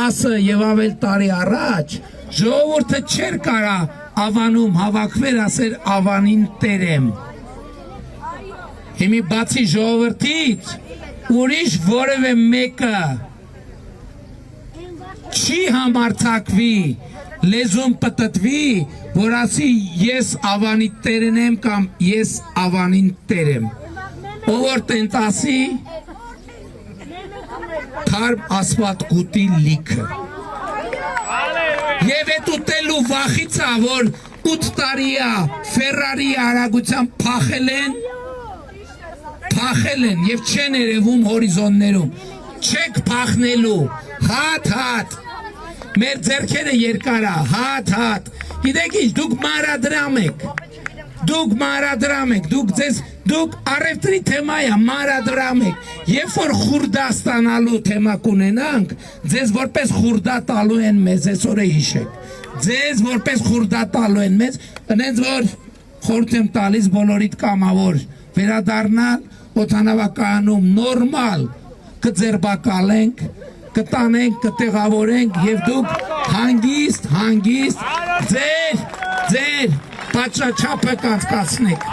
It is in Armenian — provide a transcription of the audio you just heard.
10 եւ ավել տարի առաջ ժողովուրդը չէր կարա ավանում հավաքվել ասեր ավանին տերեմ հիմի բացի ժողովրդից ուրիշ որևէ մեկը չի համարձակվի լեզուն պտտվի որ ասի ես ավանի տերն եմ կամ ես ավանին տեր եմ ով որ տենց ասի թարմ ասված գուտի լիքը եւ այդ ուտելու վախիցա որ 8 տարիա Ֆերարի արագությամբ փախել են եւ չեն երևում հորիզոններում չեք փախնելու հատ մեր ձեռքերը երկարա հատ գիտեք ինչ դուք մարադրամ եք դուք առևտրի թեմայա մարադրամ եք երբ որ խուրդա ստանալու թեմա կունենանք ձեզ որպես խուրդա տալու են մեզ այսօրը հիշեք ձեզ որպես խուրդա տալու են մեզ այնց որ խորհուրդ եմ տալիս բոլորիդ կամավոր վերադառնալ օդանավակայանում նորմալ կձերբակալենք կտանենք, կտեղավորենք եւ դուք հանգիստ ձեր պատշաչափը կանցկացնեք